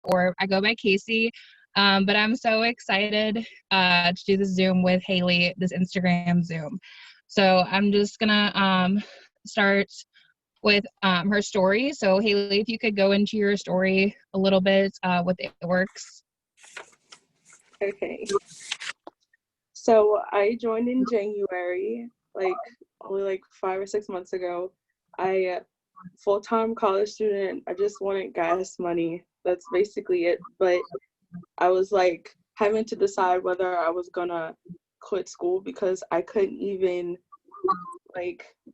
or I go by Casey. But I'm so excited to do the Zoom with Haleigh, this Instagram Zoom. So I'm just gonna start with her story. So Haleigh, if you could go into your story a little bit with It Works. Okay. So I joined in January, only 5 or 6 months ago. I full-time college student. I just wanted gas money. That's basically it. But I was having to decide whether I was gonna quit school because I couldn't even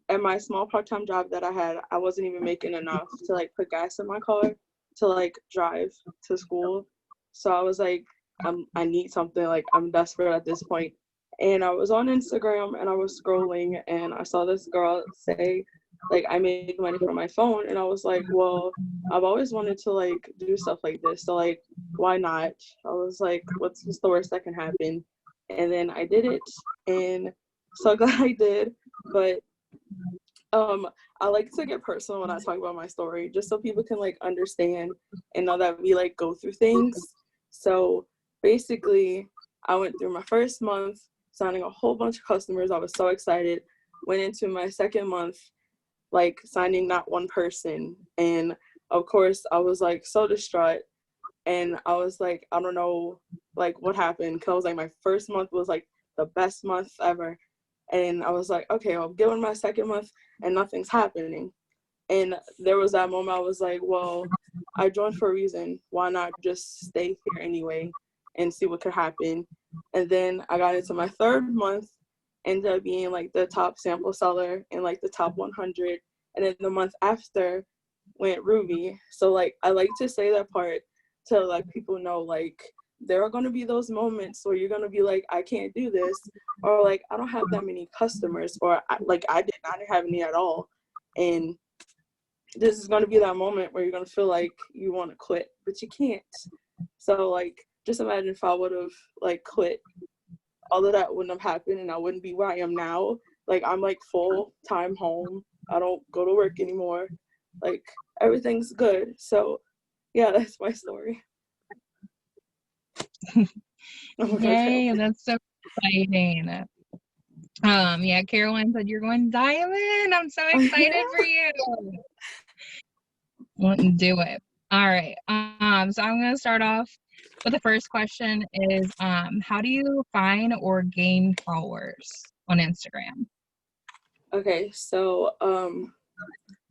at my small part-time job that I had, I wasn't even making enough to put gas in my car to drive to school. So I was I need something, I'm desperate at this point. And I was on Instagram and I was scrolling and I saw this girl say I make money from my phone, and I was well, I've always wanted to do stuff like this, so why not? I was what's the worst that can happen? And then I did it, and so glad I did. But I like to get personal when I talk about my story, just so people can understand and know that we go through things. So basically, I went through my first month signing a whole bunch of customers. I was so excited. Went into my second month signing not one person, and of course I was so distraught, and I was I don't know what happened, because I was my first month was the best month ever, and I was okay, I'll give it my second month and nothing's happening. And there was that moment I was well, I joined for a reason, why not just stay here anyway and see what could happen. And then I got into my third month, ended up being the top sample seller in the top 100. And then the month after went Ruby. So I like to say that part to let people know there are going to be those moments where you're going to be I can't do this, or I don't have that many customers, or I did not have any at all. And this is going to be that moment where you're going to feel you want to quit, but you can't. So just imagine if I would have quit, all of that wouldn't have happened, and I wouldn't be where I am now. I'm full time home. I don't go to work anymore. Everything's good. So yeah, that's my story. Yay, that's so exciting. Yeah, Caroline said you're going diamond. I'm so excited for you. Wouldn't do it. All right. So I'm gonna start off with the first question is how do you find or gain followers on Instagram? Okay, so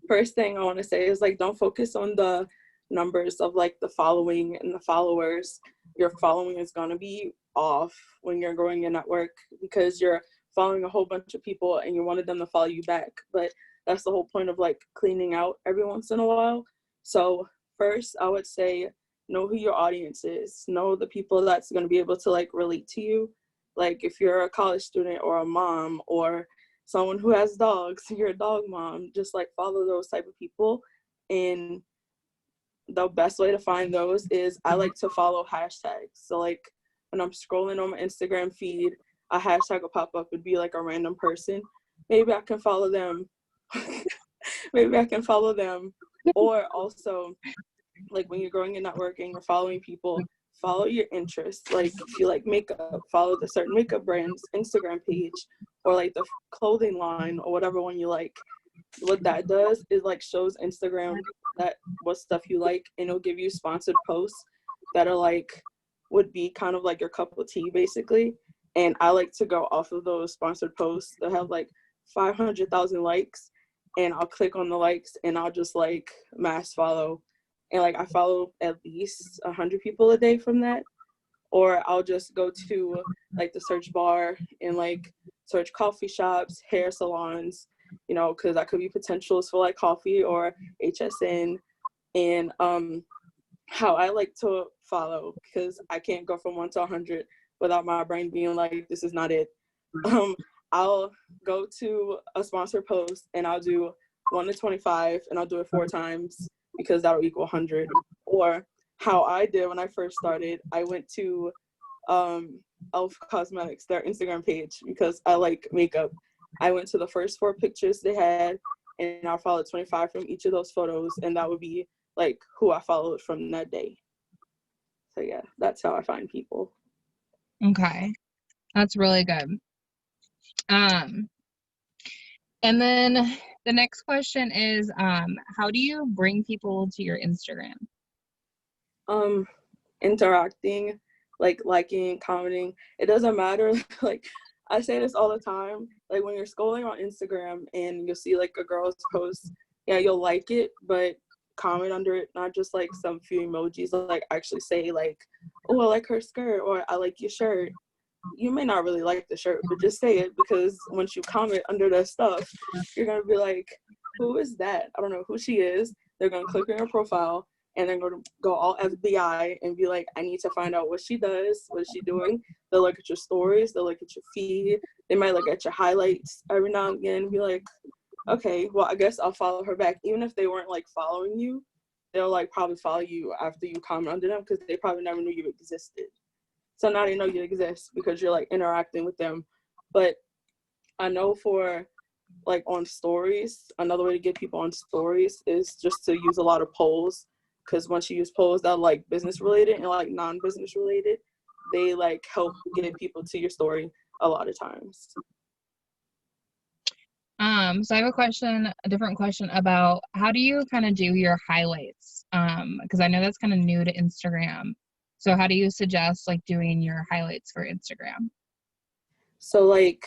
first thing I want to say is don't focus on the numbers of the following and the followers. Your following is going to be off when you're growing your network, because you're following a whole bunch of people and you wanted them to follow you back. But that's the whole point of cleaning out every once in a while. So first I would say know who your audience is, know the people that's going to be able to relate to you. If you're a college student or a mom or someone who has dogs, you're a dog mom, just follow those type of people. And the best way to find those is I like to follow hashtags. So when I'm scrolling on my Instagram feed, a hashtag will pop up. It'd be a random person. Maybe I can follow them. Maybe I can follow them. Or also, when you're growing your network and you're following people, follow your interests. If you makeup, follow the certain makeup brand's Instagram page, or the clothing line, or whatever one you like. What that does is shows Instagram that what stuff you like, and it'll give you sponsored posts that are would be kind of your cup of tea basically. And I like to go off of those sponsored posts that have 500,000 likes, and I'll click on the likes and I'll just mass follow, and I follow at least 100 people a day from that. Or I'll just go to the search bar and search coffee shops, hair salons, because that could be potentials for coffee or HSN. And how I like to follow, because I can't go from 1 to 100 without my brain being this is not it. I'll go to a sponsored post and I'll do 1 to 25, and I'll do it 4 times, because that'll equal 100. Or how I did when I first started, I went to Elf Cosmetics, their Instagram page, because I like makeup. I went to the first 4 pictures they had, and I followed 25 from each of those photos, and that would be who I followed from that day. So yeah, that's how I find people. Okay. That's really good. Um, and then the next question is, how do you bring people to your Instagram? Interacting, like liking, commenting. It doesn't matter. Like I say this all the time. Like when you're scrolling on Instagram and you'll see like a girl's post, yeah, you'll like it, but comment under it, not just like some few emojis, like actually say like, oh, I like her skirt, or I like your shirt. You may not really like the shirt, but just say it, because once you comment under that stuff, you're gonna be like, who is that? I don't know who she is. They're gonna click on her profile and they're gonna go all FBI and be like, I need to find out what she does, what is she doing. They'll look at your stories, they'll look at your feed, they might look at your highlights every now and again and be like, okay, well, I guess I'll follow her back. Even if they weren't like following you, they'll like probably follow you after you comment under them, because they probably never knew you existed. So now they know you exist because you're like interacting with them. But I know for like on stories, another way to get people on stories is just to use a lot of polls. Because once you use polls that are like business related and like non-business related, they like help get people to your story a lot of times. So I have a different question about how do you kind of do your highlights? Because I know that's kind of new to Instagram. So how do you suggest like doing your highlights for Instagram? So like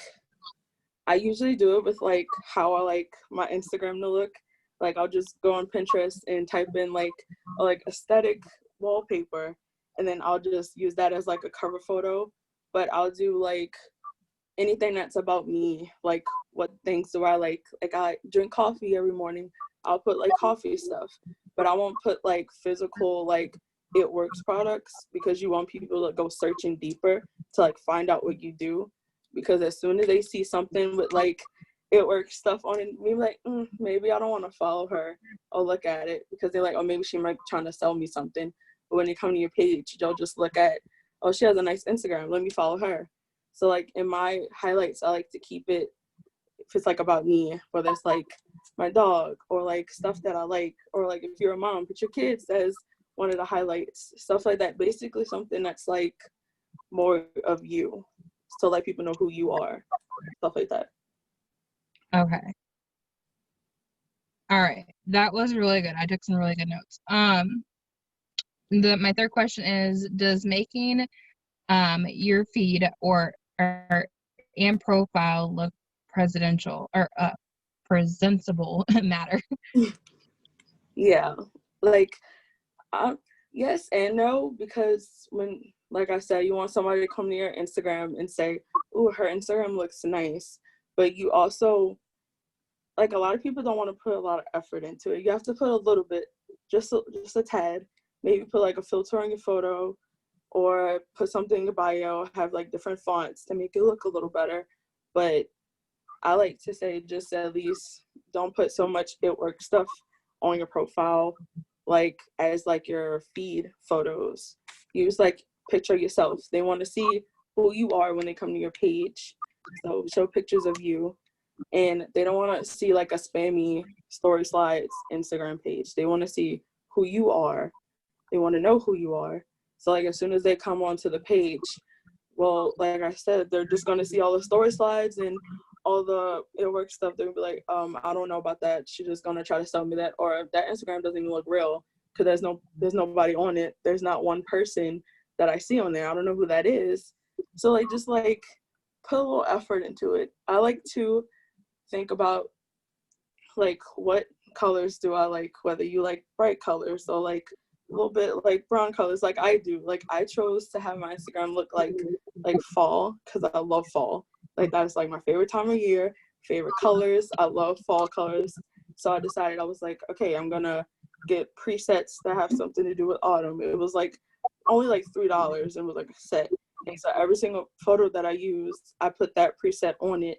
I usually do it with like how I like my Instagram to look. Like I'll just go on Pinterest and type in like aesthetic wallpaper, and then I'll just use that as like a cover photo. But I'll do like anything that's about me, like what things do I like. Like I drink coffee every morning. I'll put like coffee stuff, but I won't put like physical like it works products, because you want people to go searching deeper to like find out what you do. Because as soon as they see something with like it works stuff on it, maybe like maybe I don't want to follow her or look at it, because they're like, oh, maybe she might be trying to sell me something. But when they come to your page, they'll just look at, oh, she has a nice Instagram, let me follow her. So like in my highlights, I like to keep it, if it's like about me, whether it's like my dog or like stuff that I like, or like if you're a mom, put your kids as one of the highlights, stuff like that. Basically something that's like more of you. So like people know who you are, stuff like that. Okay. All right. That was really good. I took some really good notes. My third question is, does making your feed or and profile look presidential or presentable matter? Yeah, like yes and no, because when, like I said, you want somebody to come to your Instagram and say, "Ooh, her Instagram looks nice," but you also, like, a lot of people don't want to put a lot of effort into it. You have to put a little bit, just a tad. Maybe put like a filter on your photo, or put something in your bio, have like different fonts to make it look a little better. But I like to say, just at least don't put so much it work stuff on your profile, like as like your feed photos. Use like picture yourself. They want to see who you are when they come to your page. So show pictures of you. And they don't want to see like a spammy story slides Instagram page. They want to see who you are. They want to know who you are. So like as soon as they come onto the page, well, like I said, they're just going to see all the story slides and all the it work stuff. They'll be like, I don't know about that. She's just going to try to sell me that. Or that Instagram doesn't even look real, because there's nobody on it. There's not one person that I see on there. I don't know who that is. So like just like put a little effort into it. I like to think about like what colors do I like, whether you like bright colors or like a little bit like brown colors, like I do. Like I chose to have my Instagram look like fall, because I love fall. Like that's like my favorite time of year, favorite colors. I love fall colors. So I decided, I was like, okay, I'm gonna get presets that have something to do with autumn. It was like only like $3 and it was like a set. And so every single photo that I used, I put that preset on it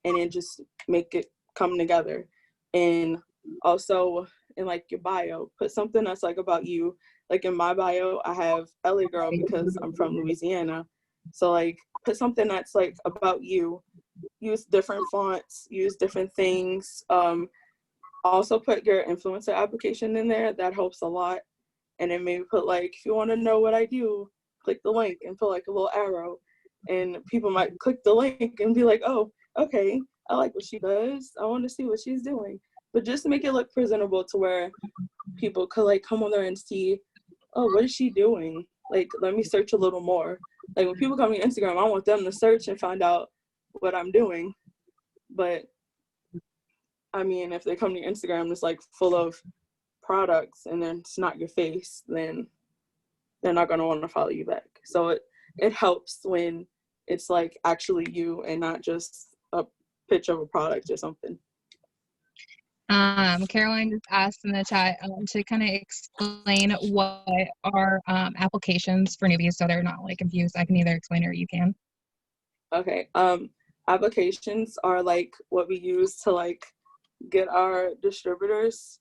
and then just make it come together. And also in like your bio, put something that's like about you. Like in my bio, I have LA girl because I'm from Louisiana. So like put something that's like about you. Use different fonts, use different things. Also put your influencer application in there. That helps a lot. and then maybe put like, if you want to know what I do, click the link, and put like a little arrow, and people might click the link and be like, oh, okay, I like what she does, I want to see what she's doing. But just make it look presentable to where people could like come on there and see, oh, what is she doing? Like, let me search a little more. Like, when people come to Instagram, I want them to search and find out what I'm doing. But I mean, if they come to Instagram, it's like full of products and then it's not your face, then they're not going to want to follow you back. So it helps when it's like actually you and not just a picture of a product or something. Caroline just asked in the chat to kind of explain what are applications for newbies so they're not like confused. I can either explain it or you can. Okay. Applications are like what we use to like get our distributors.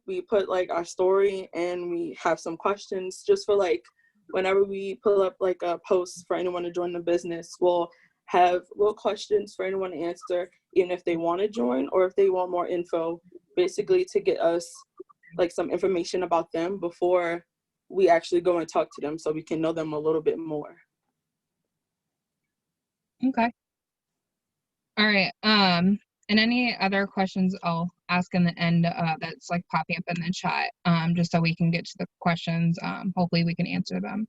We put like our story and we have some questions just for like whenever we pull up like a post for anyone to join the business, we'll have little questions for anyone to answer, even if they want to join or if they want more info, basically to get us like some information about them before we actually go and talk to them so we can know them a little bit more. Okay. All right. And any other questions I'll ask in the end that's like popping up in the chat, just so we can get to the questions. Hopefully we can answer them.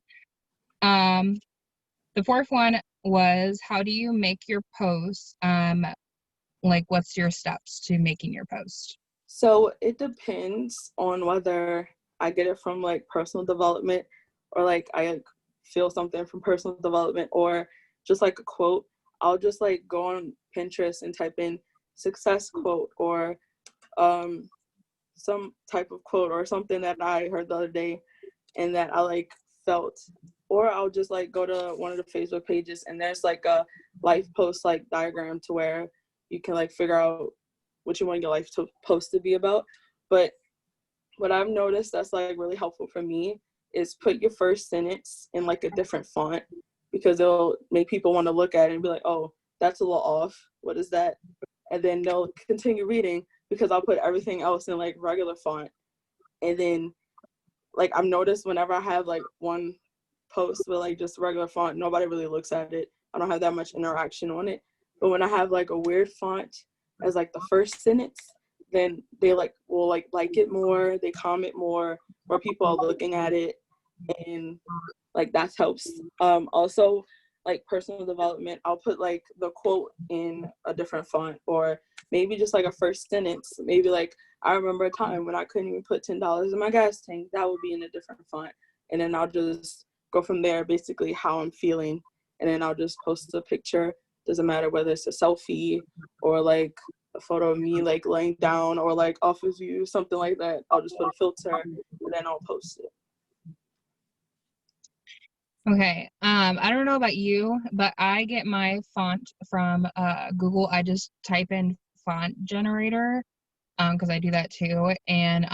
The fourth one was, how do you make your posts? Like, what's your steps to making your post? So it depends on whether I get it from like personal development or like I feel something from personal development or just like a quote. I'll just like go on Pinterest and type in success quote or some type of quote or something that I heard the other day and that I like felt. Or I'll just like go to one of the Facebook pages and there's like a life post like diagram to where you can like figure out what you want your life post to be about. But what I've noticed that's like really helpful for me is put your first sentence in like a different font, because it'll make people want to look at it and be like, oh, that's a little off. What is that? And then they'll continue reading because I'll put everything else in like regular font. And then like I've noticed whenever I have like one post with like just regular font, nobody really looks at it. I don't have that much interaction on it. But when I have like a weird font as like the first sentence, then they like will like it more, they comment more people are looking at it, and like that helps. Also like personal development, I'll put like the quote in a different font, or maybe just like a first sentence, maybe like, I remember a time when I couldn't even put $10 in my gas tank, that would be in a different font. And then I'll just go from there, basically how I'm feeling, and then I'll just post a picture. Doesn't matter whether it's a selfie or like a photo of me like laying down or like off of view, something like that. I'll just put a filter and then I'll post it. Okay. I don't know about you, but I get my font from Google. I just type in font generator because I do that too, and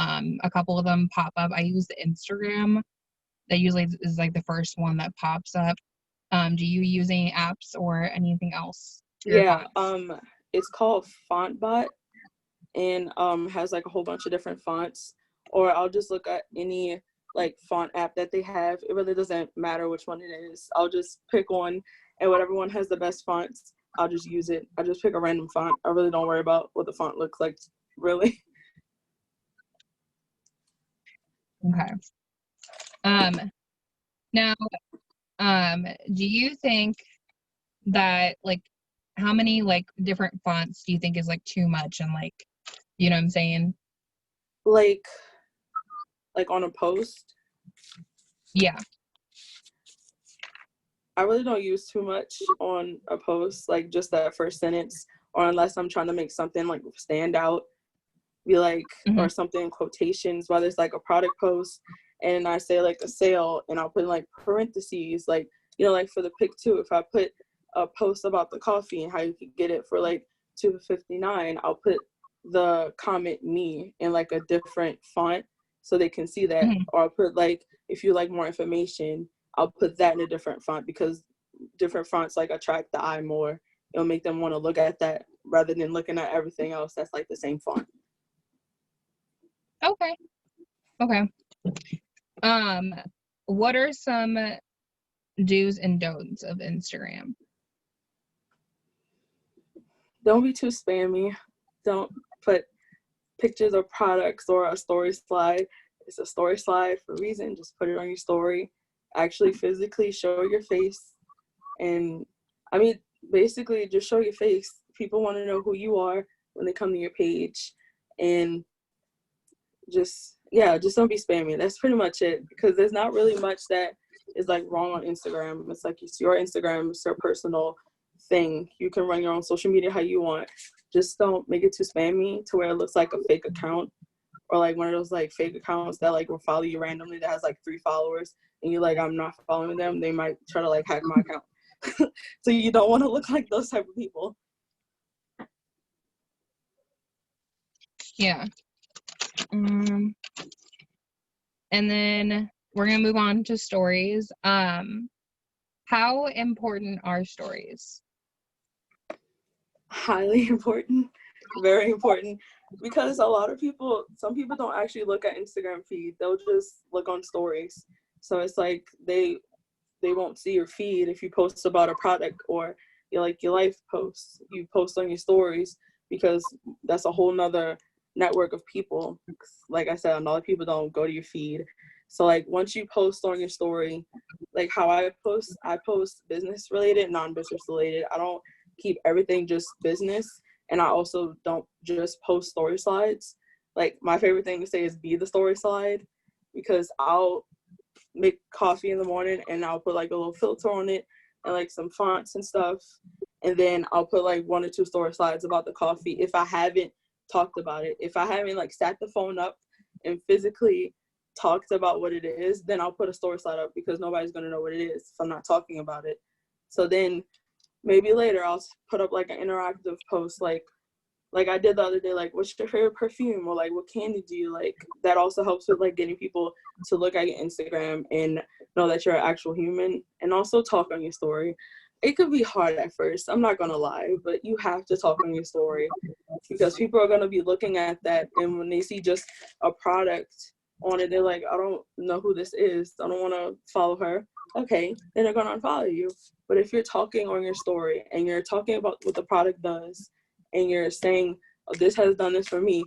a couple of them pop up. I use the Instagram. That usually is like the first one that pops up. Do you use any apps or anything else for your Yeah, fonts? it's called FontBot, and has like a whole bunch of different fonts. Or I'll just look at any like font app that they have. It really doesn't matter which one it is. I'll just pick one, and whatever one has the best fonts, I'll just use it. I just pick a random font. I really don't worry about what the font looks like, really. Okay. Now, do you think that like how many like different fonts do you think is like too much, and like, you know what I'm saying? Like on a post, Yeah. I really don't use too much on a post, like just that first sentence, or unless I'm trying to make something like stand out, be like, Mm-hmm. or something in quotations, whether it's like a product post and I say like a sale and I'll put in like parentheses, like, you know, like for the pick two, if I put a post about the coffee and how you could get it for like $2.59, I'll put the comment me in like a different font so they can see that. Mm-hmm. Or I'll put like, if you like more information, I'll put that in a different font, because different fonts like attract the eye more. It'll make them want to look at that rather than looking at everything else that's like the same font. Okay. Okay. Um, what are some do's and don'ts of Instagram? Don't be too spammy. Don't put pictures of products or a story slide. It's a story slide for a reason. Just put it on your story. Actually physically show your face. And I mean, basically just show your face. People want to know who you are when they come to your page. And just, yeah, just don't be spammy. That's pretty much it. Because there's not really much that is like wrong on Instagram. It's like it's your Instagram, it's your personal thing. You can run your own social media how you want. Just don't make it too spammy to where it looks like a fake account, or like one of those like fake accounts that like will follow you randomly that has like 3 followers and you're like, I'm not following them. They might try to like hack my account. So you don't want to look like those type of people. Yeah. And then we're gonna move on to stories. How important are stories? Highly important, very important, because a lot of people, some people don't actually look at Instagram feed. They'll just look on stories. So it's like they won't see your feed if you post about a product, or you like your life posts. You post on your stories because that's a whole nother network of people. Like I said, a lot of people don't go to your feed. So like once you post on your story, like how I post business related, non-business related. I don't keep everything just business. And I also don't just post story slides. Like my favorite thing to say is be the story slide, because I'll make coffee in the morning and I'll put like a little filter on it and like some fonts and stuff. And then I'll put like 1 or 2 story slides about the coffee if I haven't talked about it. If I haven't like sat the phone up and physically talked about what it is, then I'll put a story slide up, because nobody's gonna know what it is if I'm not talking about it. So then maybe later I'll put up like an interactive post, like I did the other day, like what's your favorite perfume, or like what candy do you like. That also helps with like getting people to look at your Instagram and know that you're an actual human, and also talk on your story. It could be hard at first, I'm not gonna lie, but you have to talk on your story, because people are gonna be looking at that, and when they see just a product on it, they're like, I don't know who this is, I don't want to follow her. Okay, then they're gonna unfollow you. But if you're talking on your story and you're talking about what the product does, and you're saying, oh, this has done this for me,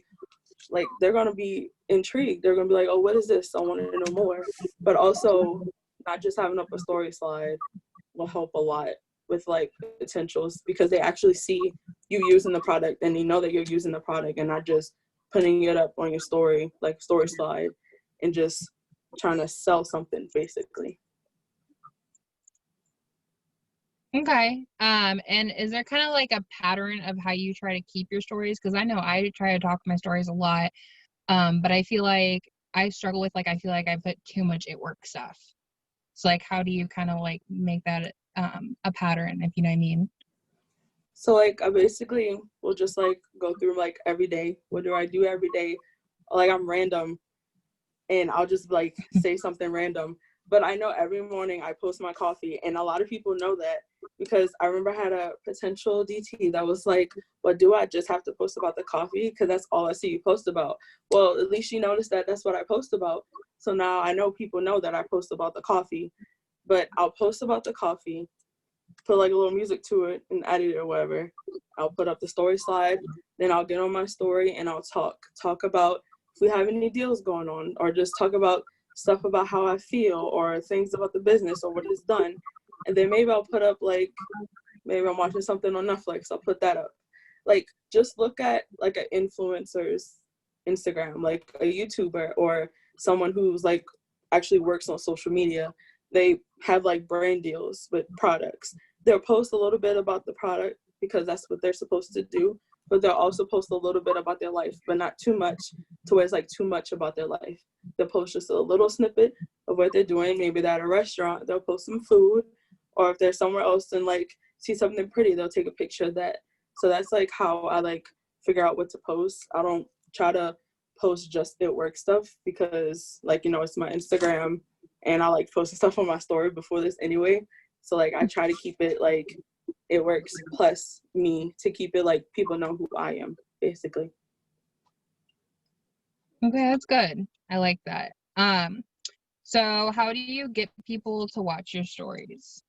like they're gonna be intrigued. They're gonna be like, oh, what is this? I want to know more. But also, not just having up a story slide will help a lot with like potentials, because they actually see you using the product and they know that you're using the product, and not just putting it up on your story, like story slide, and just trying to sell something basically. Okay. And is there kind of like a pattern of how you try to keep your stories? Because I know I try to talk my stories a lot, but I feel like I struggle with, like, I feel like I put too much at work stuff. So like, how do you kind of like make that a pattern, if you know what I mean? So like I basically will just like go through like every day. What do I do every day? Like I'm random, and I'll just like say something random. But I know every morning I post my coffee, and a lot of people know that, because I remember I had a potential DT that was like, well, do I just have to post about the coffee? Because that's all I see you post about. Well, at least you noticed that that's what I post about. So now I know people know that I post about the coffee, but I'll post about the coffee, put like a little music to it and edit it or whatever. I'll put up the story slide, then I'll get on my story and I'll talk about if we have any deals going on, or just talk about stuff about how I feel, or things about the business or what it's done. And then maybe I'll put up like, maybe I'm watching something on Netflix, I'll put that up. Like just look at like an influencer's Instagram, like a YouTuber or someone who's like actually works on social media. They have like brand deals with products. They'll post a little bit about the product because that's what they're supposed to do, but they'll also post a little bit about their life, but not too much to where it's like too much about their life. They'll post just a little snippet of what they're doing. Maybe they're at a restaurant, they'll post some food, or if they're somewhere else and like see something pretty, they'll take a picture of that. So that's like how I like figure out what to post. I don't try to post just at work stuff, because like, you know, it's my Instagram and I like posting stuff on my story before this anyway. So like I try to keep it like it works plus me, to keep it like people know who I am basically. Okay, that's good. I like that. So how do you get people to watch your stories?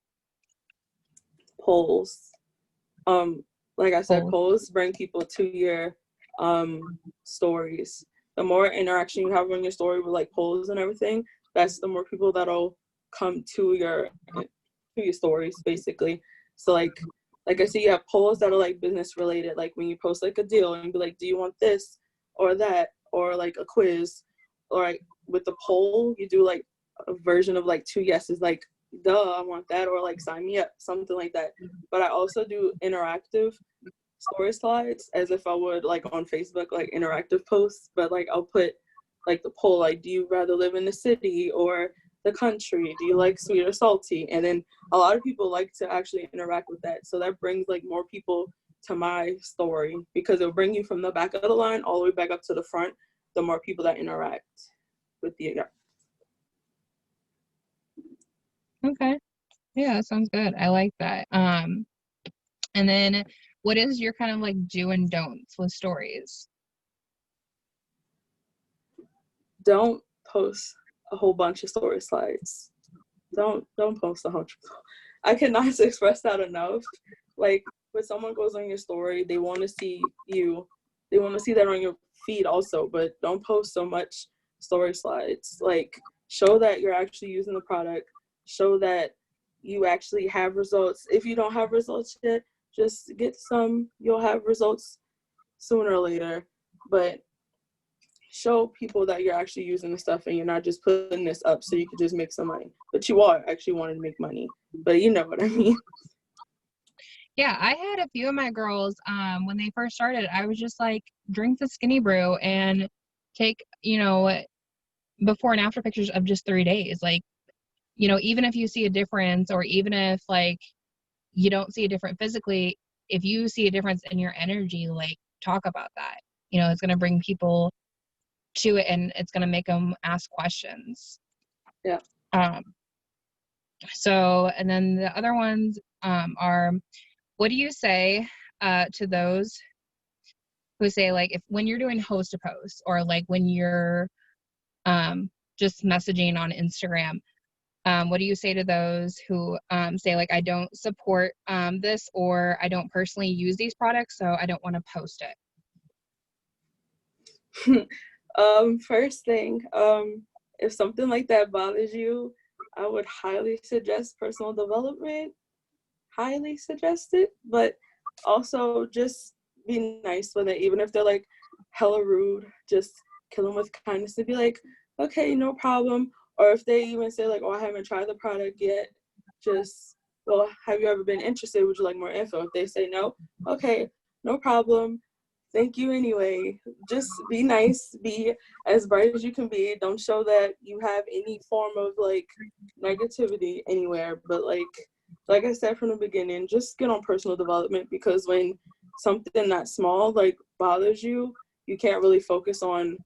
Polls. Like I said, Polls. polls bring people to your stories. The more interaction you have on your story with like polls and everything, that's the more people that'll come to your stories basically. So like I see you have polls that are like business related, like when you post like a deal and be like, do you want this or that, or like a quiz, or like with the poll you do like a version of like 2 yeses, like duh, I want that, or like sign me up, something like that. But I also do interactive story slides as if I would like on Facebook, like interactive posts, but like I'll put like the poll, like, do you rather live in the city or the country? Do you like sweet or salty? And then a lot of people like to actually interact with that. So that brings like more people to my story because it'll bring you from the back of the line all the way back up to the front, the more people that interact with you. Okay. Yeah, that sounds good. I like that. And then what is your kind of like do and don'ts with stories? Don't post a whole bunch of story slides. Don't post a whole. I cannot express that enough. Like when someone goes on your story, they want to see you. They want to see that on your feed also, but don't post so much story slides. Like show that you're actually using the product. Show that you actually have results. If you don't have results yet, just get some. You'll have results sooner or later. But show people that you're actually using the stuff and you're not just putting this up so you could just make some money. But you are actually wanting to make money. But you know what I mean. Yeah, I had a few of my girls, when they first started, I was just like, drink the skinny brew and take, before and after pictures of just 3 days. Like, even if you see a difference, or even if like you don't see a difference physically, if you see a difference in your energy, like talk about that. It's going to bring people to it, and it's going to make them ask questions. Yeah. So, and then the other ones are, what do you say to those who say, like, if when you're doing host to post, or like when you're just messaging on Instagram, what do you say to those who say, like, I don't support this, or I don't personally use these products, so I don't want to post it? First thing, if something like that bothers you, I would highly suggest personal development. Highly suggest it, but also just be nice with it. Even if they're like hella rude, just kill them with kindness to be like, okay, no problem. Or if they even say like, oh, I haven't tried the product yet, just, well, have you ever been interested? Would you like more info? If they say no, okay, no problem. Thank you anyway. Just be nice, be as bright as you can be. Don't show that you have any form of like negativity anywhere, but like I said from the beginning, just get on personal development, because when something that small like bothers you, you can't really focus on,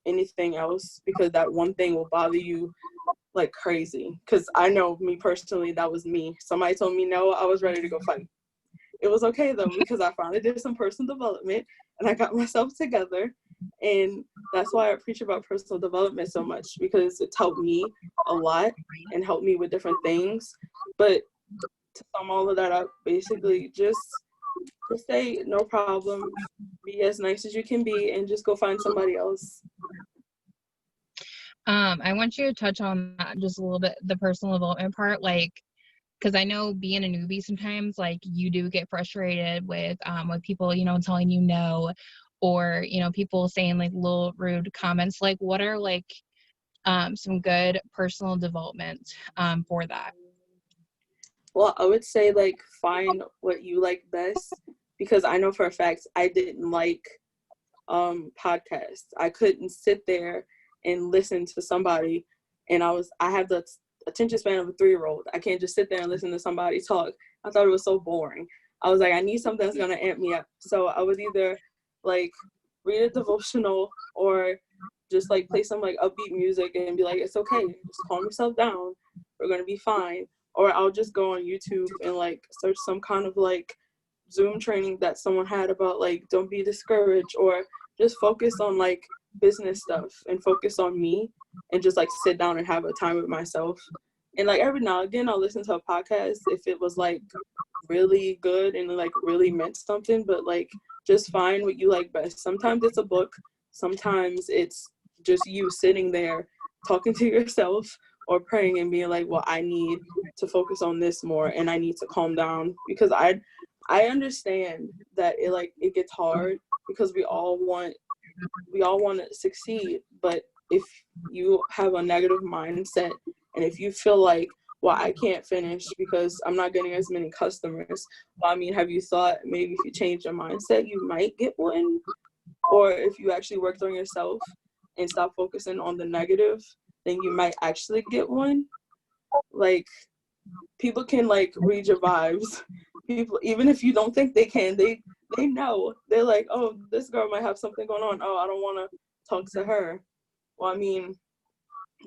anything else, because that one thing will bother you like crazy. Because I know me personally, that was me. Somebody told me no, I was ready to go fight. It was okay though, because I finally did some personal development and I got myself together. And that's why I preach about personal development so much, because it's helped me a lot and helped me with different things. But to sum all of that up, basically just say no problem, be as nice as you can be, and just go find somebody else. I want you to touch on that just a little bit, the personal development part, like, because I know being a newbie sometimes, like, you do get frustrated with people, telling you no, or, people saying like little rude comments. Like, what are like some good personal development for that? Well, I would say like find what you like best, because I know for a fact I didn't like podcasts. I couldn't sit there and listen to somebody, and I have the attention span of a 3-year-old. I can't just sit there and listen to somebody talk. I thought it was so boring. I was like, I need something that's gonna amp me up. So I would either like read a devotional, or just like play some like upbeat music and be like, it's okay, just calm yourself down, we're gonna be fine. Or I'll just go on YouTube and like search some kind of like Zoom training that someone had about like don't be discouraged, or just focus on like business stuff and focus on me and just like sit down and have a time with myself. And like every now and again I'll listen to a podcast if it was like really good and like really meant something, but like just find what you like best. Sometimes it's a book, sometimes it's just you sitting there talking to yourself or praying and being like, well, I need to focus on this more and I need to calm down, because I understand that it gets hard because we all want to succeed. But if you have a negative mindset and if you feel like, well, I can't finish because I'm not getting as many customers, well, I mean, have you thought maybe if you change your mindset, you might get one? Or if you actually worked on yourself and stop focusing on the negative, then you might actually get one. Like, people can like read your vibes. People, even if you don't think they can, they know. They're like, oh, this girl might have something going on. Oh, I don't want to talk to her. Well, I mean,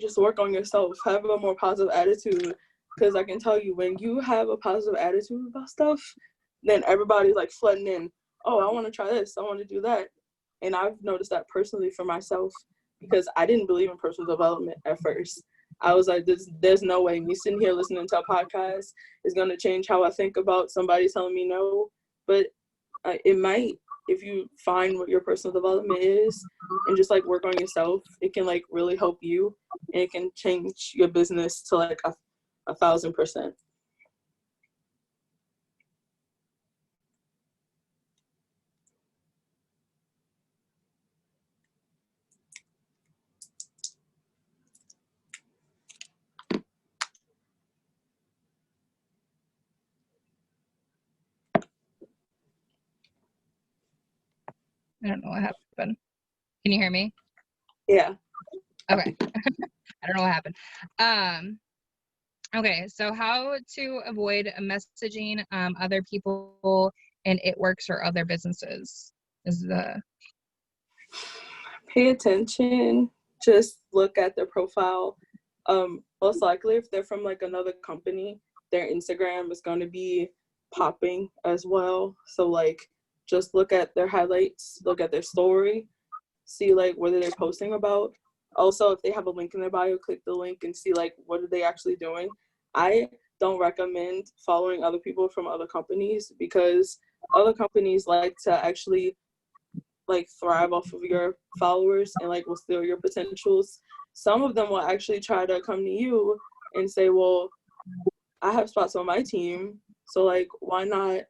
just work on yourself. Have a more positive attitude. Because I can tell you, when you have a positive attitude about stuff, then everybody's like flooding in. Oh, I want to try this. I want to do that. And I've noticed that personally for myself, because I didn't believe in personal development at first. I was like, there's no way me sitting here listening to a podcast is going to change how I think about somebody telling me no. But it might, if you find what your personal development is and just like work on yourself. It can like really help you, and it can change your business to like 1,000%. I don't know what happened. Can you hear me? Yeah. Okay. I don't know what happened. Okay, so how to avoid messaging other people and it works or other businesses is the... Pay attention. Just look at their profile. Most likely, if they're from like another company, their Instagram is going to be popping as well. So like, just look at their highlights, look at their story, see like what are they posting about. Also, if they have a link in their bio, click the link and see like what are they actually doing. I don't recommend following other people from other companies, because other companies like to actually like thrive off of your followers and like will steal your potentials. Some of them will actually try to come to you and say, well, I have spots on my team, so like why not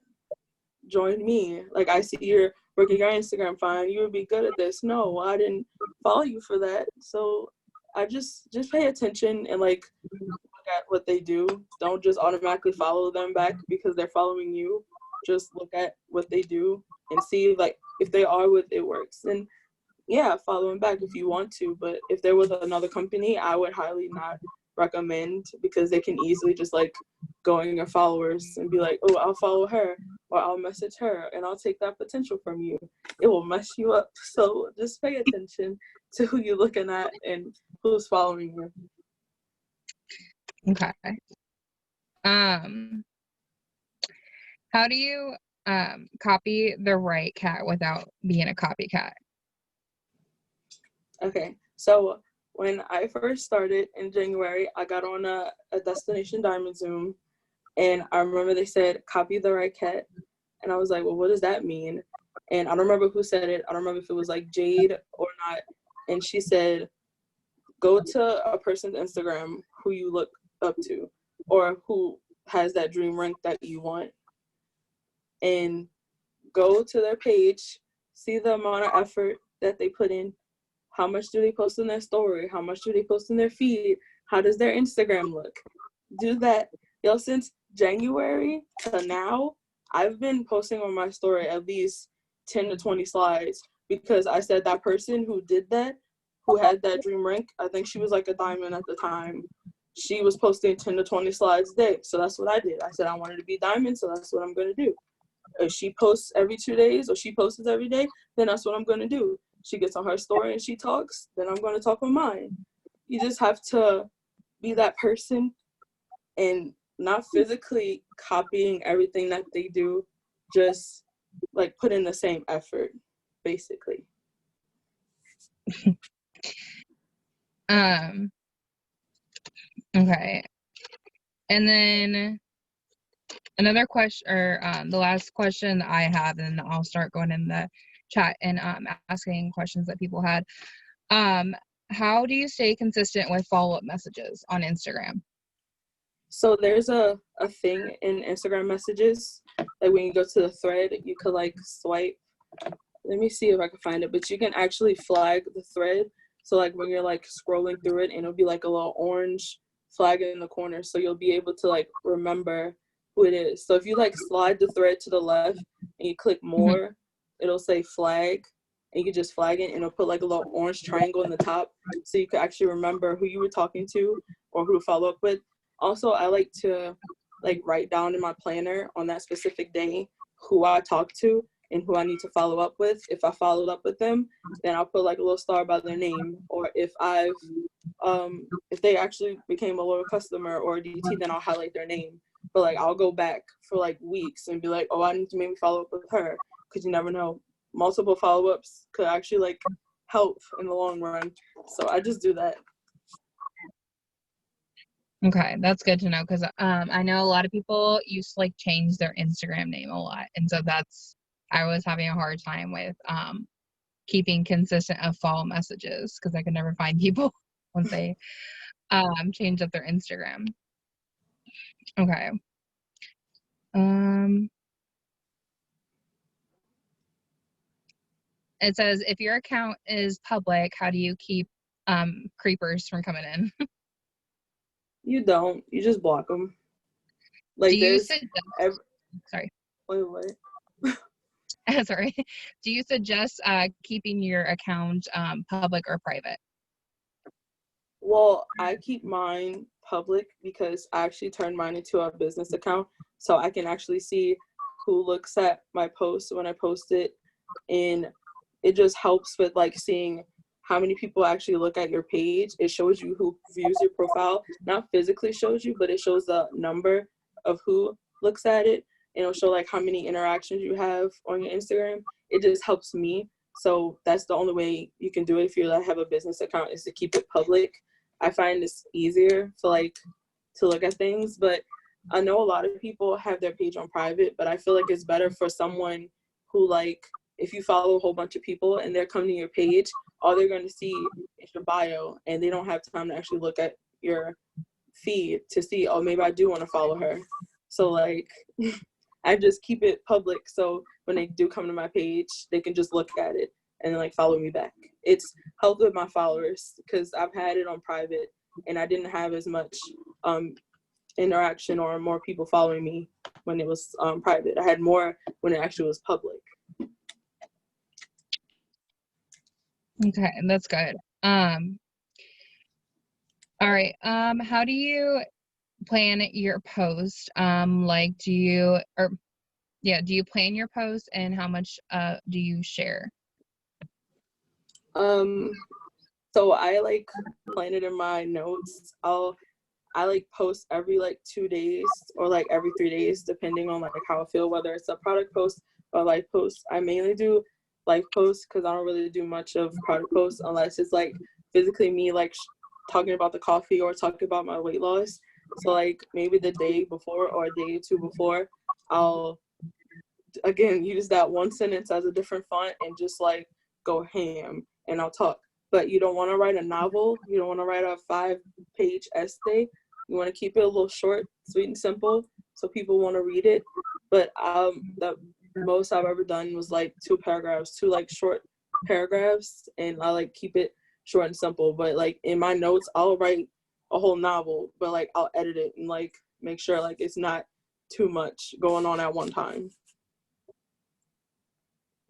join me? Like, I see you're working your Instagram fine, you would be good at this. No, I didn't follow you for that. So I just pay attention and like look at what they do. Don't just automatically follow them back because they're following you. Just look at what they do and see like if they are with it works. And yeah, follow them back if you want to. But if they're with another company, I would highly not recommend, because they can easily just like go in your followers and be like, oh, I'll follow her or I'll message her and I'll take that potential from you. It will mess you up. So just pay attention to who you're looking at and who's following you. Okay. How do you copy the right cat without being a copycat? Okay, so when I first started in January, I got on a Destination Diamond Zoom, and I remember they said, copy the right cat. And I was like, well, what does that mean? And I don't remember who said it. I don't remember if it was like Jade or not. And she said, go to a person's Instagram who you look up to or who has that dream rank that you want, and go to their page, see the amount of effort that they put in. How much do they post in their story? How much do they post in their feed? How does their Instagram look? Do that. Yo, since January to now, I've been posting on my story at least 10 to 20 slides, because I said that person who did that, who had that dream rank, I think she was like a diamond at the time. She was posting 10 to 20 slides a day. So that's what I did. I said I wanted to be diamond, so that's what I'm going to do. If she posts every 2 days or she posts every day, then that's what I'm going to do. She gets on her story and she talks, then I'm going to talk on mine. You just have to be that person and not physically copying everything that they do, just like put in the same effort, basically. Okay. And then another question, or the last question I have, and I'll start going in the chat and asking questions that people had. How do you stay consistent with follow-up messages on Instagram? So there's a thing in Instagram messages, like when you go to the thread, you could like swipe. Let me see if I can find it, but you can actually flag the thread. So like when you're like scrolling through it, and it'll be like a little orange flag in the corner, so you'll be able to like remember who it is. So if you like slide the thread to the left and you click more, it'll say flag, and you can just flag it, and it'll put like a little orange triangle in the top, so you can actually remember who you were talking to or who to follow up with. Also, I like to like write down in my planner on that specific day who I talked to and who I need to follow up with. If I followed up with them, then I'll put like a little star by their name. Or if they actually became a loyal customer or a DT, then I'll highlight their name. But like I'll go back for like weeks and be like, oh, I need to maybe follow up with her, because you never know. Multiple follow-ups could actually like help in the long run. So I just do that. Okay, that's good to know, because I know a lot of people used to like change their Instagram name a lot, and so I was having a hard time with keeping consistent of follow messages, because I could never find people once they change up their Instagram. Okay. It says, if your account is public, how do you keep creepers from coming in? You don't. You just block them. Like Do you suggest? Sorry. Wait. Sorry. Do you suggest keeping your account public or private? Well, I keep mine public because I actually turned mine into a business account, so I can actually see who looks at my post when I post it, and it just helps with like seeing how many people actually look at your page. It shows you who views your profile, not physically shows you, but it shows the number of who looks at it, and it'll show like how many interactions you have on your Instagram. It just helps me. So that's the only way you can do it if you have a business account, is to keep it public. I find it's easier for like to look at things, but I know a lot of people have their page on private, but I feel like it's better for someone who, like, if you follow a whole bunch of people and they're coming to your page, all they're going to see is your bio, and they don't have time to actually look at your feed to see, oh, maybe I do want to follow her. So like I just keep it public, so when they do come to my page, they can just look at it and then like follow me back. It's helped with my followers because I've had it on private and I didn't have as much interaction or more people following me when it was private. I had more when it actually was public. Okay, that's good. All right. How do you plan your post? Like, do you plan your post, and how much do you share? So I like plan it in my notes. I like post every like 2 days or like every 3 days, depending on like how I feel, whether it's a product post or life post. I mainly do life posts because I don't really do much of product posts unless it's like physically me like talking about the coffee or talking about my weight loss. So like maybe the day before or a day or two before, I'll again use that one sentence as a different font and just like go ham, and I'll talk. But you don't want to write a novel. You don't want to write a 5-page essay. You want to keep it a little short, sweet, and simple so people want to read it. But the most I've ever done was like 2 paragraphs, 2 like short paragraphs, and I like keep it short and simple. But like in my notes, I'll write a whole novel, but like I'll edit it and like make sure like it's not too much going on at one time.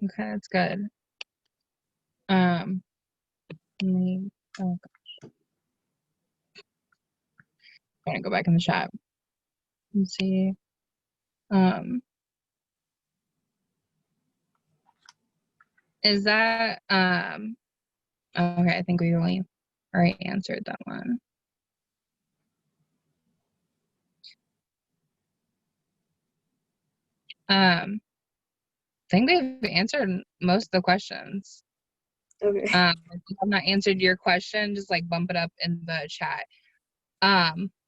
Okay, that's good. Let me, oh gosh. I'm gonna go back in the chat and see. Is that okay, I think we already answered that one. I think we've answered most of the questions. Okay. If I'm not answered your question, just like bump it up in the chat.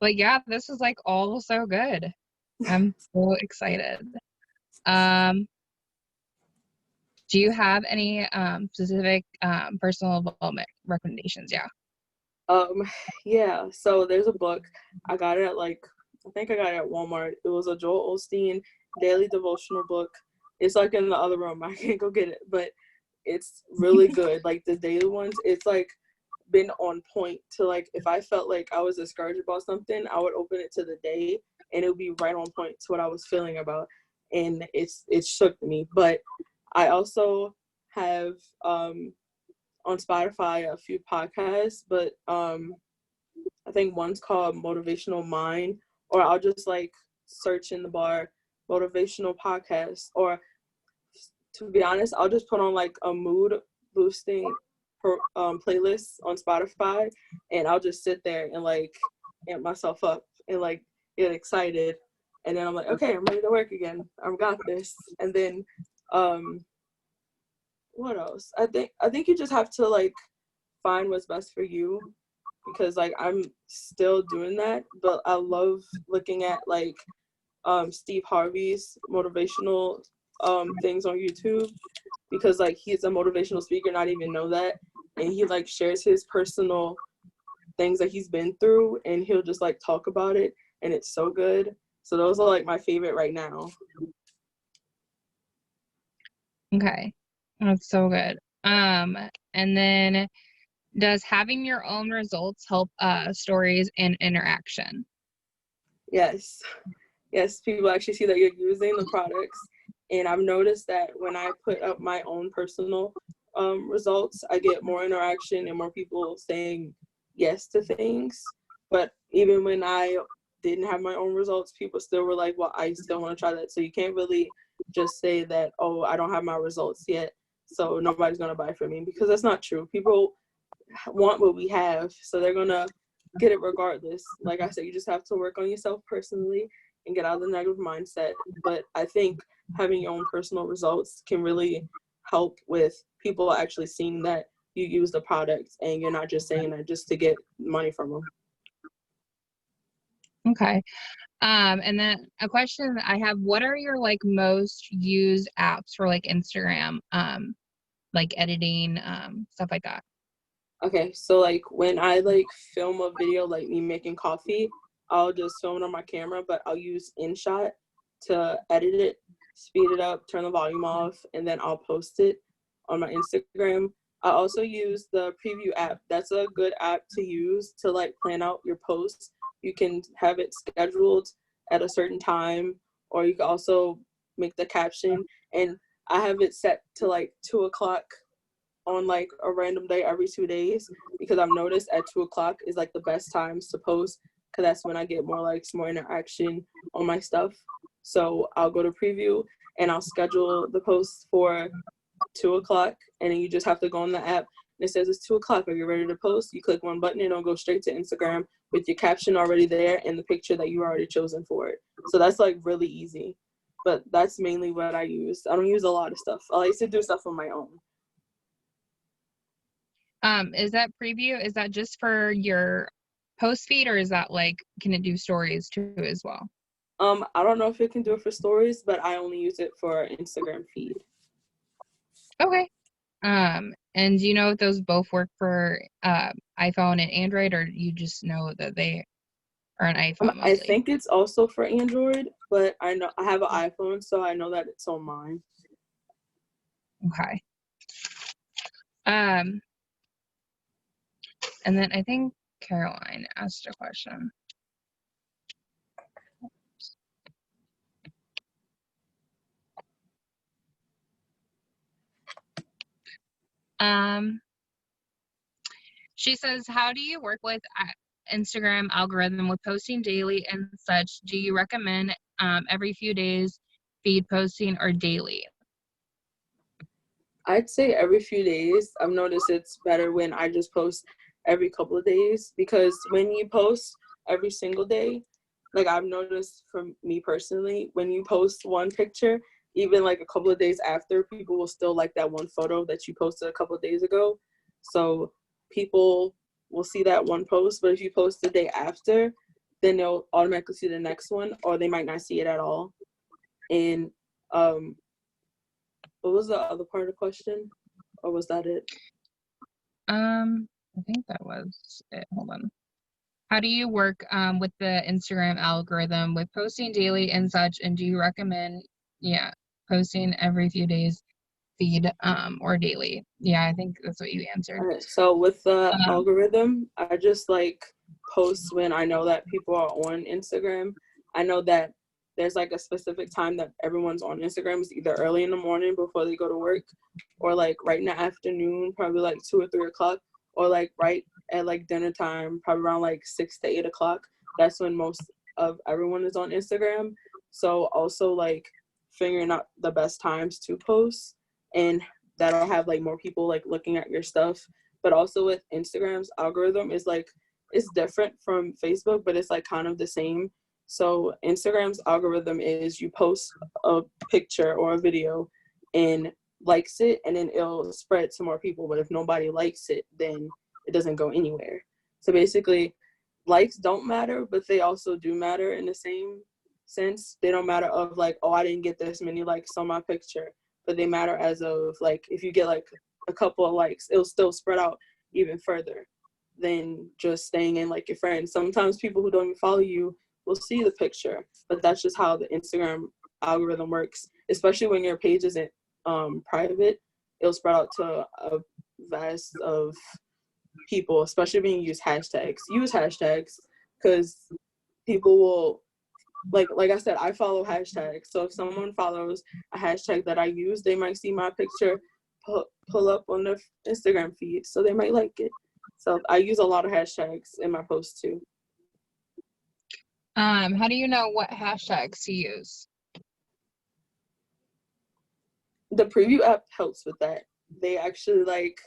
But yeah, this is like all so good. I'm so excited. Um, do you have any specific personal development recommendations? Yeah. Um, yeah, so there's a book. I got it at like, I think I got it at Walmart. It was a Joel Osteen daily devotional book. It's like in the other room. I can't go get it, but it's really good. Like the daily ones, it's like been on point to like if I felt like I was discouraged about something, I would open it to the day and it would be right on point to what I was feeling about. And it shook me. But I also have on Spotify a few podcasts, but I think one's called Motivational Mind, or I'll just like search in the bar motivational podcast, or to be honest, I'll just put on like a mood boosting playlist on Spotify, and I'll just sit there and like amp myself up and like get excited, and then I'm like, okay, I'm ready to work again. I've got this. And then what else? I think you just have to like find what's best for you, because like I'm still doing that, but I love looking at like Steve Harvey's motivational things on YouTube, because like he's a motivational speaker, not even know that, and he like shares his personal things that he's been through, and he'll just like talk about it, and it's so good. So those are like my favorite right now. Okay. That's so good. And then does having your own results help stories and interaction? Yes, people actually see that you're using the products, and I've noticed that when I put up my own personal results, I get more interaction and more people saying yes to things. But even when I didn't have my own results, people still were like, well, I still want to try that. So you can't really just say that, oh, I don't have my results yet, so nobody's going to buy from me, because that's not true. People want what we have, so they're going to get it regardless. Like I said, you just have to work on yourself personally and get out of the negative mindset. But I think having your own personal results can really help with people actually seeing that you use the product and you're not just saying that just to get money from them. Okay. And then a question that I have, what are your like most used apps for like Instagram, like editing, stuff like that? Okay, so like when I like film a video like me making coffee, I'll just film it on my camera, but I'll use InShot to edit it, speed it up, turn the volume off, and then I'll post it on my Instagram. I also use the preview app. That's a good app to use to like plan out your posts. You can have it scheduled at a certain time, or you can also make the caption. And I have it set to like 2 o'clock on like a random day every 2 days, because I've noticed at 2 o'clock is like the best times to post, because that's when I get more likes, more interaction on my stuff. So I'll go to preview and I'll schedule the post for 2 o'clock, and then you just have to go on the app and it says it's 2 o'clock. Are you ready to post? You click one button and it'll go straight to Instagram with your caption already there and the picture that you already chosen for it. So that's like really easy. But that's mainly what I use. I don't use a lot of stuff. I like to do stuff on my own. Is that preview, is that just for your post feed, or is that like, can it do stories too as well? I don't know if it can do it for stories, but I only use it for Instagram feed. Okay. And do you know if those both work for iPhone and Android, or you just know that they are an iPhone I mostly? think it's also for Android, but I know I have an iPhone, so I know that it's on mine. Okay. And then I think Caroline asked a question. She says, how do you work with Instagram algorithm with posting daily and such? Do you recommend every few days feed posting or daily? I'd say every few days. I've noticed it's better when I just post every couple of days, because when you post every single day, like I've noticed for me personally, when you post one picture, even like a couple of days after, people will still like that one photo that you posted a couple of days ago. So people will see that one post, but if you post the day after, then they'll automatically see the next one, or they might not see it at all. And what was the other part of the question? Or was that it? I think that was it. Hold on. How do you work with the Instagram algorithm with posting daily and such? And do you recommend, posting every few days feed or daily? Yeah, I think that's what you answered. All right, so with the Um, algorithm, I just like post when I know that people are on Instagram. I know that there's like a specific time that everyone's on Instagram. It's either early in the morning before they go to work, or like right in the afternoon, probably like 2 or 3 o'clock, or like right at like dinner time, probably around like 6 to 8 o'clock. That's when most of everyone is on Instagram. So also like figuring out the best times to post, and that'll have like more people like looking at your stuff. But also with Instagram's algorithm is like, it's different from Facebook, but it's like kind of the same. So Instagram's algorithm is you post a picture or a video and likes it, and then it'll spread to more people. But if nobody likes it, then it doesn't go anywhere. So basically, likes don't matter, but they also do matter in the same sense. They don't matter of like, oh, I didn't get this many likes on my picture, but they matter as of like, if you get like a couple of likes, it'll still spread out even further than just staying in like your friends. Sometimes people who don't even follow you will see the picture, but that's just how the Instagram algorithm works. Especially when your page isn't private, it'll spread out to a vast of people, especially when you use hashtags. Use hashtags because people will, like I said, I follow hashtags. So if someone follows a hashtag that I use, they might see my picture pull up on their Instagram feed, so they might like it. So I use a lot of hashtags in my posts too. how do you know what hashtags to use? The preview app helps with that. They actually like,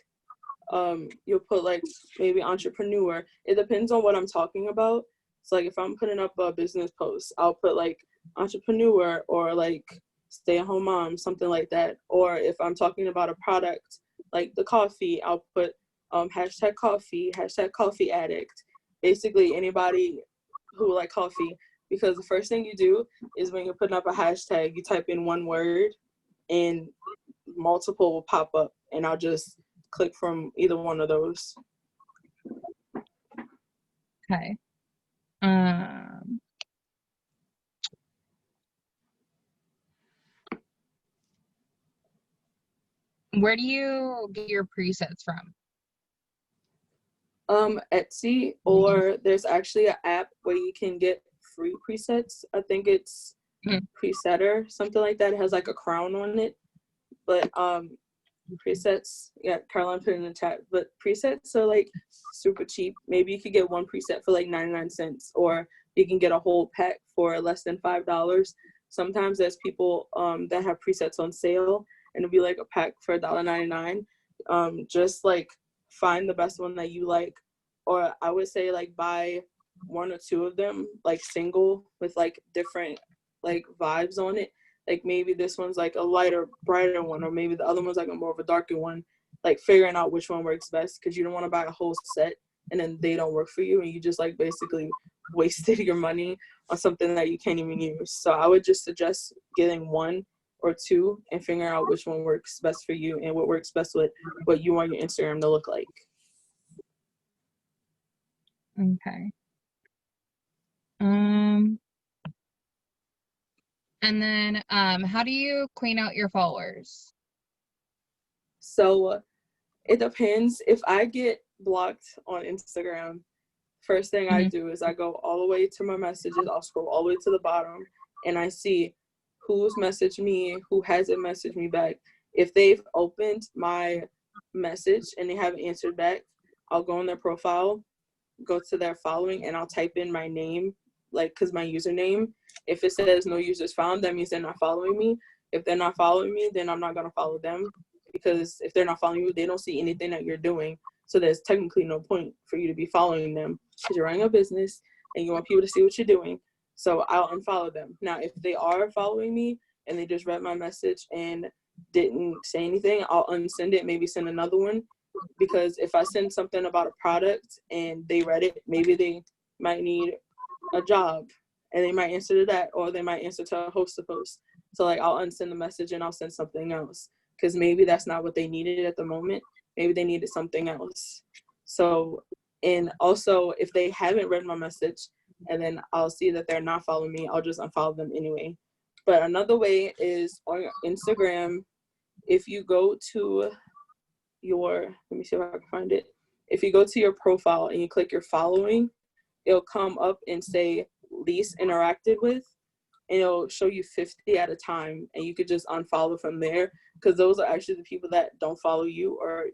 you'll put like maybe entrepreneur. It depends on what I'm talking about. So like if I'm putting up a business post, I'll put like entrepreneur or like stay-at-home mom, something like that. Or if I'm talking about a product like the coffee, I'll put hashtag coffee addict. Basically anybody who like coffee, because the first thing you do is when you're putting up a hashtag, you type in one word and multiple will pop up, and I'll just click from either one of those. Okay. Where do you get your presets from? Etsy, or there's actually an app where you can get free presets. I think it's Presetter, something like that. It has like a crown on it. But presets, yeah, Caroline put in the chat, but presets are like super cheap. Maybe you could get one preset for like 99 cents, or you can get a whole pack for less than $5. Sometimes there's people that have presets on sale, and it'll be like a pack for $1.99. Just like find the best one that you like, or I would say like buy one or two of them like single with like different like vibes on it. Like maybe this one's like a lighter, brighter one, or maybe the other one's like a more of a darker one. Like figuring out which one works best, because you don't want to buy a whole set and then they don't work for you, and you just like basically wasted your money on something that you can't even use. So I would just suggest getting one or two and figuring out which one works best for you and what works best with what you want your Instagram to look like. Okay. And then how do you clean out your followers? So it depends. If I get blocked on Instagram, first thing I do is I go all the way to my messages. I'll scroll all the way to the bottom, and I see who's messaged me, who hasn't messaged me back. If they've opened my message and they haven't answered back, I'll go on their profile, go to their following, and I'll type in my name, like, because my username. If it says no users found, that means they're not following me. If they're not following me, then I'm not going to follow them, because if they're not following you, they don't see anything that you're doing. So there's technically no point for you to be following them, because you're running a business and you want people to see what you're doing. So I'll unfollow them. Now, if they are following me and they just read my message and didn't say anything, I'll unsend it, maybe send another one. Because if I send something about a product and they read it, maybe they might need a job and they might answer to that, or they might answer to a host to post. So like I'll unsend the message and I'll send something else, because maybe that's not what they needed at the moment. Maybe they needed something else. So, and also if they haven't read my message and then I'll see that they're not following me, I'll just unfollow them anyway. But another way is on Instagram. If you go to your, let me see if I can find it. If you go to your profile and you click your following, it'll come up and say least interacted with, and it'll show you 50 at a time, and you could just unfollow from there, because those are actually the people that don't follow you, or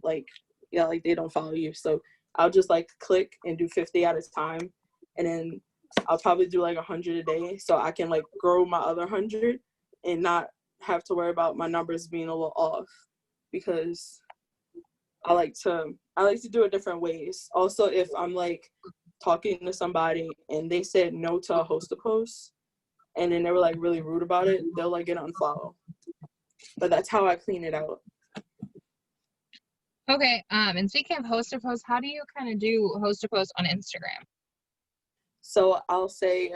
like, yeah, like they don't follow you. So I'll just like click and do 50 at a time, and then I'll probably do like 100 a day, so I can like grow my other 100 and not have to worry about my numbers being a little off, because I like to do it different ways. Also, if I'm like talking to somebody and they said no to a host to post, and then they were like really rude about it, they'll like get unfollow. But that's how I clean it out. Okay. And speaking of host to post, how do you kind of do host to post on Instagram? So I'll say,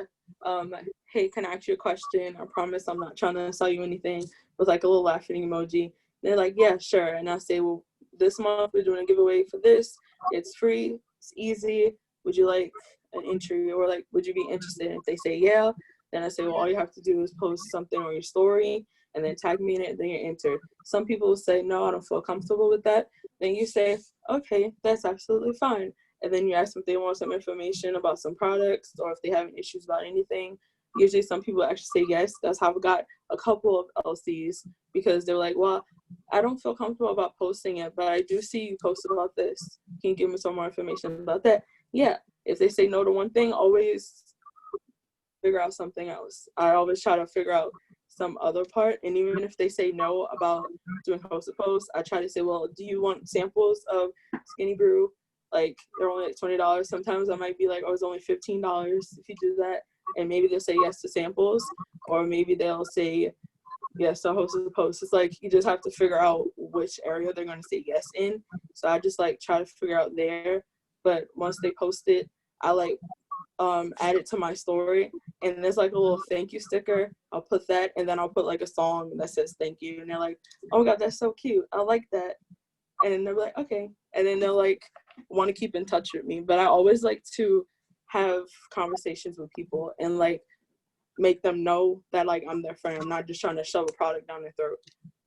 hey, can I ask you a question? I promise I'm not trying to sell you anything, with like a little laughing emoji. They're like, yeah, sure. And I'll say, well, this month we're doing a giveaway for this. It's free. It's easy. Would you like an entry, or like, would you be interested? And if they say yeah, then I say, well, all you have to do is post something on your story and then tag me in it, then you're entered. Some people will say, no, I don't feel comfortable with that. Then you say, okay, that's absolutely fine. And then you ask them if they want some information about some products, or if they have any issues about anything. Usually some people actually say yes. That's how I got a couple of LCs, because they're like, well, I don't feel comfortable about posting it, but I do see you posted about this. Can you give me some more information about that? Yeah. If they say no to one thing, always figure out something else. I always try to figure out some other part. And even if they say no about doing host to post, I try to say, well, do you want samples of Skinny Brew? Like, they're only like $20. Sometimes I might be like, oh, it's only $15 if you do that. And maybe they'll say yes to samples, or maybe they'll say yes to host to post. It's like, you just have to figure out which area they're going to say yes in. So I just like try to figure out there. But once they post it, I like add it to my story, and there's like a little thank you sticker. I'll put that, and then I'll put like a song that says thank you, and they're like, oh my god, that's so cute, I like that. And then they're like, okay. And then they'll like want to keep in touch with me. But I always like to have conversations with people and like make them know that like I'm their friend. I'm not just trying to shove a product down their throat.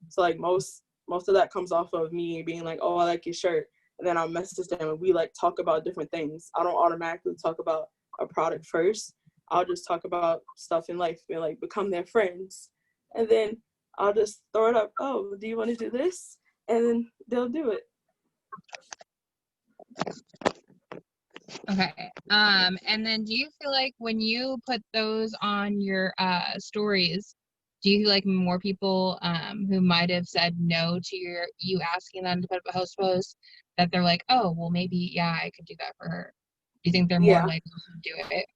So like most of that comes off of me being like, oh, I like your shirt, and then I'll message them and we like talk about different things. I don't automatically talk about a product first. I'll just talk about stuff in life and like become their friends. And then I'll just throw it up. Oh, do you want to do this? And then they'll do it. Okay. And then do you feel like when you put those on your stories, do you feel like more people who might have said no to you asking them to put up a host post, that they're like, oh, well, maybe, yeah, I could do that for her? Do you think they're more Yeah. likely to do it?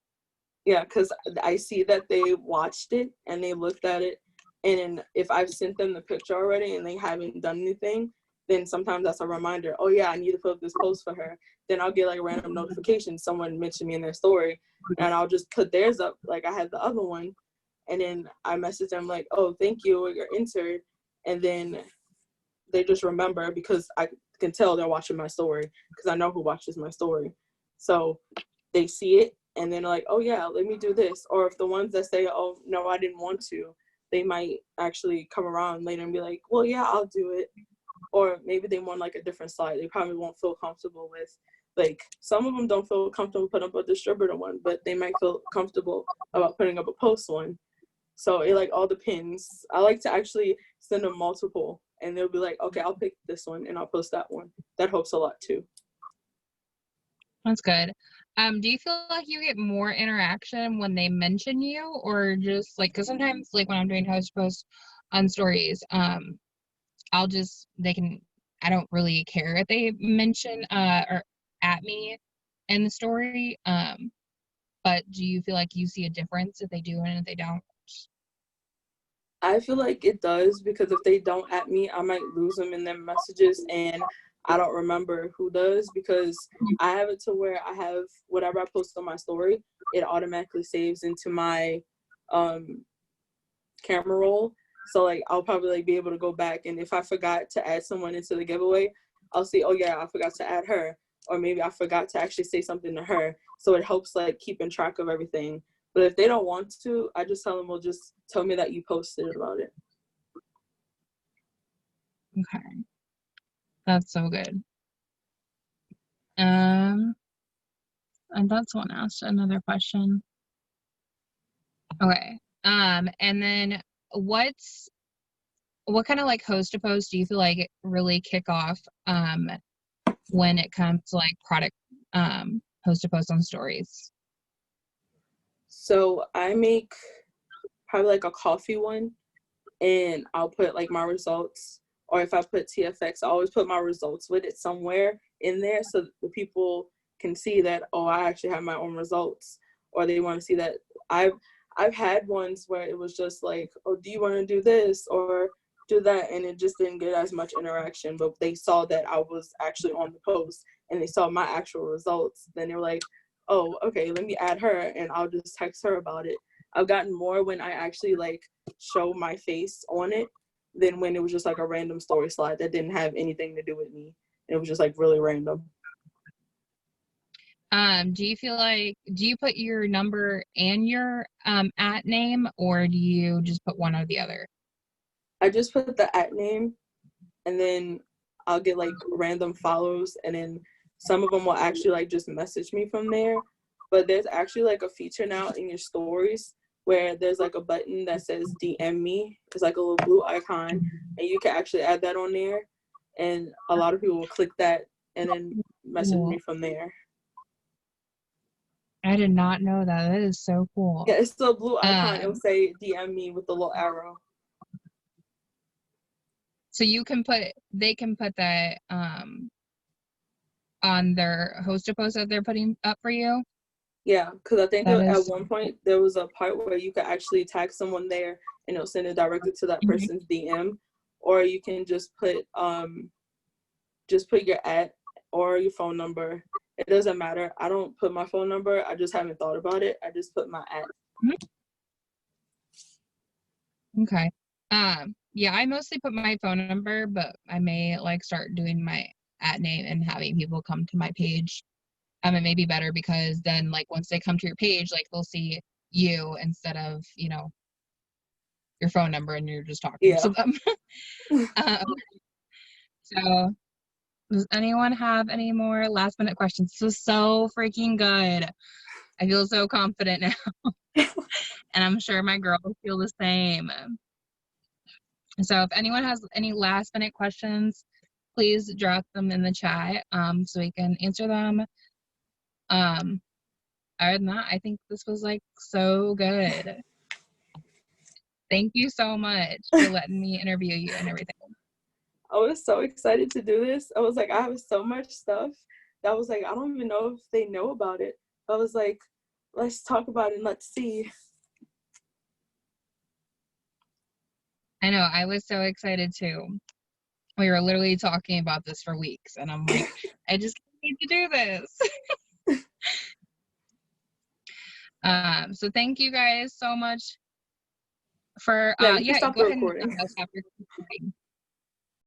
Yeah, because I see that they watched it and they looked at it. And if I've sent them the picture already and they haven't done anything, then sometimes that's a reminder. Oh, yeah, I need to put up this post for her. Then I'll get like random notifications. Someone mentioned me in their story, and I'll just put theirs up like I had the other one. And then I message them like, oh, thank you, you're entered. And then they just remember, because I can tell they're watching my story, because I know who watches my story. So they see it and then like, oh yeah, let me do this. Or if the ones that say, oh no, I didn't want to, they might actually come around later and be like, well, yeah, I'll do it. Or maybe they want like a different slide. They probably won't feel comfortable with, like, some of them don't feel comfortable putting up a distributor one, but they might feel comfortable about putting up a post one. So it like all depends. I like to actually send them multiple, and they'll be like, okay, I'll pick this one and I'll post that one. That helps a lot too. That's good. Do you feel like you get more interaction when they mention you, or just like, because sometimes like when I'm doing host posts on stories, I don't really care if they mention or at me in the story. But do you feel like you see a difference if they do and if they don't? I feel like it does, because if they don't at me, I might lose them in their messages, and I don't remember who does, because I have it to where I have whatever I post on my story, it automatically saves into my camera roll. So like I'll probably like be able to go back, and if I forgot to add someone into the giveaway, I'll see, oh yeah, I forgot to add her, or maybe I forgot to actually say something to her. So it helps like keeping track of everything. But if they don't want to, I just tell them, well, just tell me that you posted about it. Okay. That's so good. And that's someone asked another question. Okay. And then what kind of like host to post do you feel like really kick off when it comes to like product host to post on stories? So I make probably like a coffee one, and I'll put like my results, or if I put TFX, I always put my results with it somewhere in there, so the people can see that, oh, I actually have my own results, or they want to see that I've had ones where it was just like, oh, do you want to do this or do that, and it just didn't get as much interaction, but they saw that I was actually on the post and they saw my actual results, then they were like, oh, okay, let me add her and I'll just text her about it. I've gotten more when I actually like show my face on it than when it was just like a random story slide that didn't have anything to do with me. It was just like really random. Do you feel like, do you put your number and your at name, or do you just put one or the other? I just put the at name, and then I'll get like random follows, and then some of them will actually like just message me from there. But there's actually like a feature now in your stories where there's like a button that says DM me. It's like a little blue icon, and you can actually add that on there. And a lot of people will click that and then message me from there. I did not know that. That is so cool. Yeah, it's the blue icon. It'll say DM me with the little arrow. So they can put that on their host to post that they're putting up for you? Yeah, because I think That at is one point there was a part where you could actually tag someone there and it'll send it directly to that person's DM, or you can just put your at or your phone number. It doesn't matter. I don't put my phone number. I just haven't thought about it. I just put my at. Okay. Yeah, I mostly put my phone number, but I may like start doing my at name and having people come to my page. It may be better because then like once they come to your page, like they'll see you instead of, you know, your phone number and you're just talking to them. So does anyone have any more last minute questions? This was so freaking good. I feel so confident now. And I'm sure my girls feel the same. So if anyone has any last minute questions, please drop them in the chat so we can answer them. Other than that, I think this was like so good. Thank you so much for letting me interview you and everything. I was so excited to do this. I was like, I have so much stuff that I was like, I don't even know if they know about it. I was like, let's talk about it and let's see. I know, I was so excited too. We were literally talking about this for weeks and I'm like, I just need to do this. So thank you guys so much for you can stop go ahead recording. and stop recording.